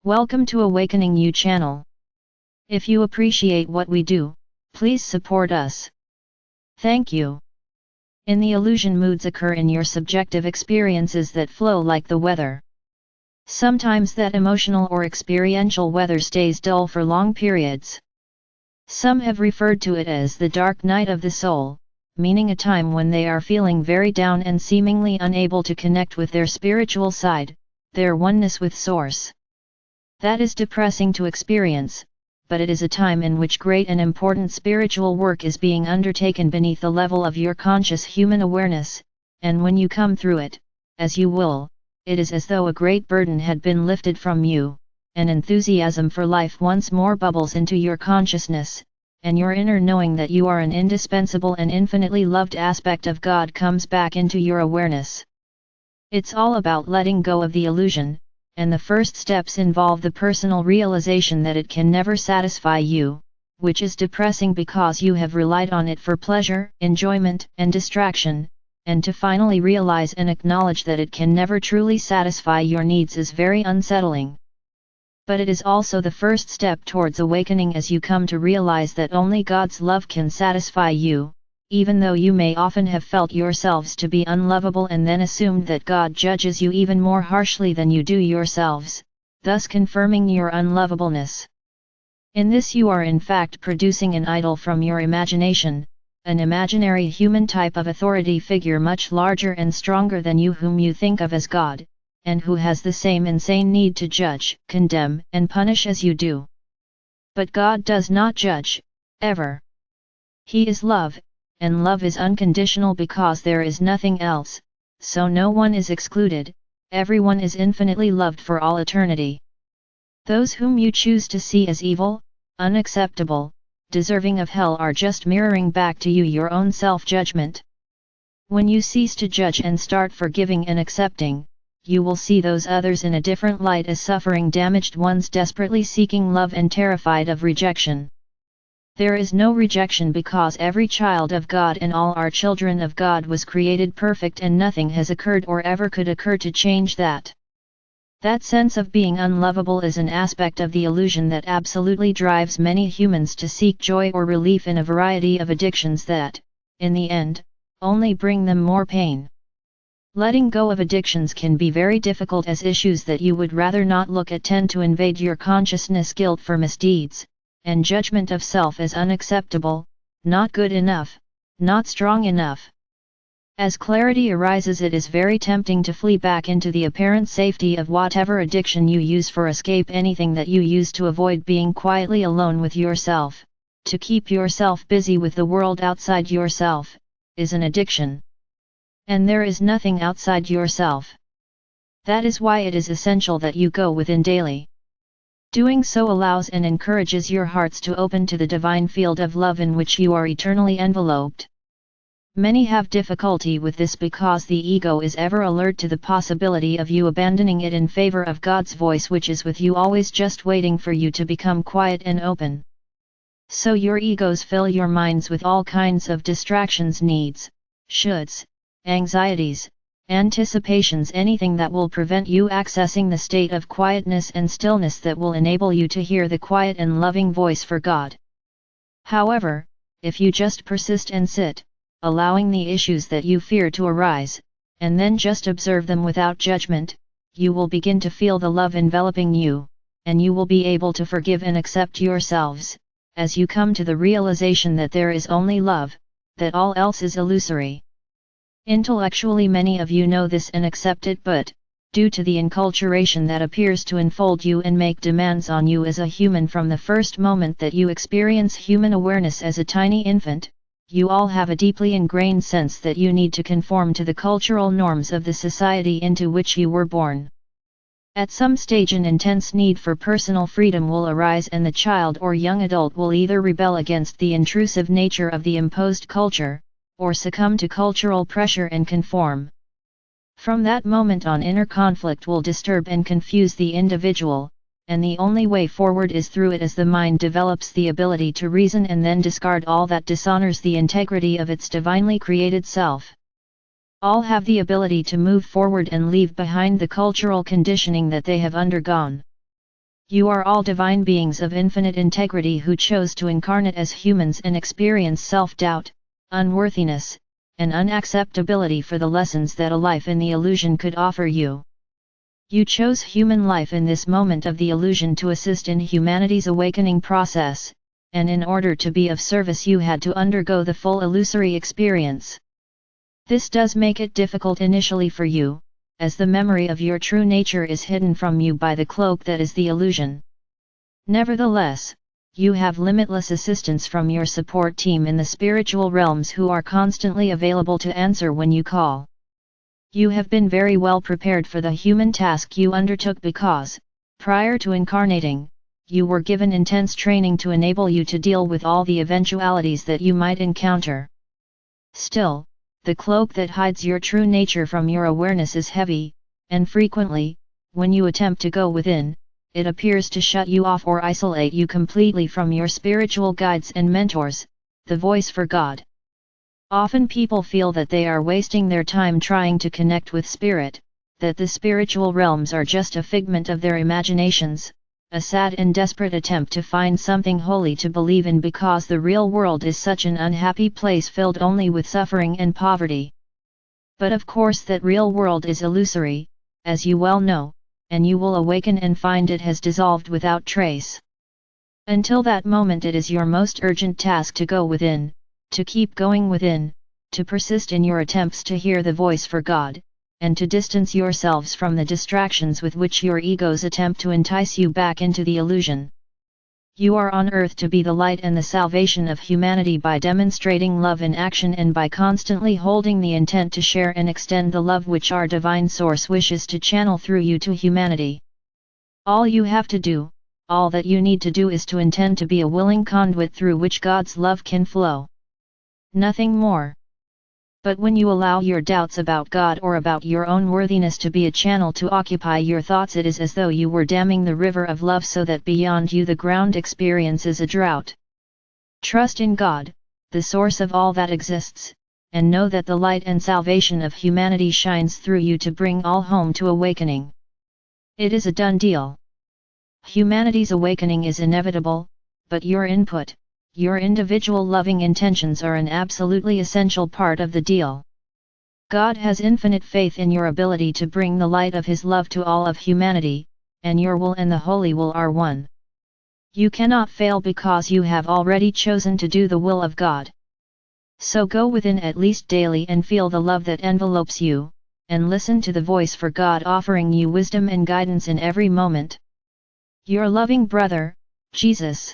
Welcome to Awakening You channel. If you appreciate what we do, please support us. Thank you. In the illusion, moods occur in your subjective experiences that flow like the weather. Sometimes that emotional or experiential weather stays dull for long periods. Some have referred to it as the dark night of the soul, meaning a time when they are feeling very down and seemingly unable to connect with their spiritual side, their oneness with Source. That is depressing to experience, but it is a time in which great and important spiritual work is being undertaken beneath the level of your conscious human awareness, and when you come through it, as you will, it is as though a great burden had been lifted from you, and enthusiasm for life once more bubbles into your consciousness, and your inner knowing that you are an indispensable and infinitely loved aspect of God comes back into your awareness. It's all about letting go of the illusion, and the first steps involve the personal realization that it can never satisfy you, which is depressing because you have relied on it for pleasure, enjoyment, and distraction, and to finally realize and acknowledge that it can never truly satisfy your needs is very unsettling. But it is also the first step towards awakening, as you come to realize that only God's love can satisfy you, even though you may often have felt yourselves to be unlovable and then assumed that God judges you even more harshly than you do yourselves, thus confirming your unlovableness. In this you are in fact producing an idol from your imagination, an imaginary human type of authority figure much larger and stronger than you, whom you think of as God, and who has the same insane need to judge, condemn, and punish as you do. But God does not judge, ever. He is love, and love is unconditional because there is nothing else, so no one is excluded, everyone is infinitely loved for all eternity. Those whom you choose to see as evil, unacceptable, deserving of hell are just mirroring back to you your own self-judgment. When you cease to judge and start forgiving and accepting, you will see those others in a different light as suffering damaged ones desperately seeking love and terrified of rejection. There is no rejection because every child of God and all our children of God was created perfect, and nothing has occurred or ever could occur to change that. That sense of being unlovable is an aspect of the illusion that absolutely drives many humans to seek joy or relief in a variety of addictions that, in the end, only bring them more pain. Letting go of addictions can be very difficult, as issues that you would rather not look at tend to invade your consciousness: guilt for misdeeds, and judgment of self as unacceptable, not good enough, not strong enough. As clarity arises, it is very tempting to flee back into the apparent safety of whatever addiction you use for escape. Anything that you use to avoid being quietly alone with yourself, to keep yourself busy with the world outside yourself, is an addiction. And there is nothing outside yourself. That is why it is essential that you go within daily. Doing so allows and encourages your hearts to open to the divine field of love in which you are eternally enveloped. Many have difficulty with this because the ego is ever alert to the possibility of you abandoning it in favor of God's voice, which is with you always, just waiting for you to become quiet and open. So your egos fill your minds with all kinds of distractions, needs, shoulds, anxieties, anticipations, anything that will prevent you accessing the state of quietness and stillness that will enable you to hear the quiet and loving voice for God. However, if you just persist and sit, allowing the issues that you fear to arise, and then just observe them without judgment, you will begin to feel the love enveloping you, and you will be able to forgive and accept yourselves, as you come to the realization that there is only love, that all else is illusory. Intellectually many of you know this and accept it, but, due to the enculturation that appears to enfold you and make demands on you as a human from the first moment that you experience human awareness as a tiny infant, you all have a deeply ingrained sense that you need to conform to the cultural norms of the society into which you were born. At some stage an intense need for personal freedom will arise, and the child or young adult will either rebel against the intrusive nature of the imposed culture, or succumb to cultural pressure and conform. From that moment on, inner conflict will disturb and confuse the individual, and the only way forward is through it, as the mind develops the ability to reason and then discard all that dishonors the integrity of its divinely created self. All have the ability to move forward and leave behind the cultural conditioning that they have undergone. You are all divine beings of infinite integrity who chose to incarnate as humans and experience self-doubt, unworthiness, and unacceptability for the lessons that a life in the illusion could offer you. You chose human life in this moment of the illusion to assist in humanity's awakening process, and in order to be of service you had to undergo the full illusory experience. This does make it difficult initially for you, as the memory of your true nature is hidden from you by the cloak that is the illusion. Nevertheless, you have limitless assistance from your support team in the spiritual realms who are constantly available to answer when you call. You have been very well prepared for the human task you undertook because, prior to incarnating, you were given intense training to enable you to deal with all the eventualities that you might encounter. Still, the cloak that hides your true nature from your awareness is heavy, and frequently, when you attempt to go within, it appears to shut you off or isolate you completely from your spiritual guides and mentors, the voice for God. Often people feel that they are wasting their time trying to connect with spirit, that the spiritual realms are just a figment of their imaginations, a sad and desperate attempt to find something holy to believe in because the real world is such an unhappy place filled only with suffering and poverty. But of course that real world is illusory, as you well know, and you will awaken and find it has dissolved without trace. Until that moment it is your most urgent task to go within, to keep going within, to persist in your attempts to hear the voice for God, and to distance yourselves from the distractions with which your egos attempt to entice you back into the illusion. You are on earth to be the light and the salvation of humanity by demonstrating love in action and by constantly holding the intent to share and extend the love which our divine source wishes to channel through you to humanity. All you have to do, all that you need to do is to intend to be a willing conduit through which God's love can flow. Nothing more. But when you allow your doubts about God or about your own worthiness to be a channel to occupy your thoughts, it is as though you were damming the river of love so that beyond you the ground experiences a drought. Trust in God, the source of all that exists, and know that the light and salvation of humanity shines through you to bring all home to awakening. It is a done deal. Humanity's awakening is inevitable, but your input, your individual loving intentions are an absolutely essential part of the deal. God has infinite faith in your ability to bring the light of His love to all of humanity, and your will and the holy will are one. You cannot fail because you have already chosen to do the will of God. So go within at least daily and feel the love that envelopes you, and listen to the voice for God offering you wisdom and guidance in every moment. Your loving brother, Jesus.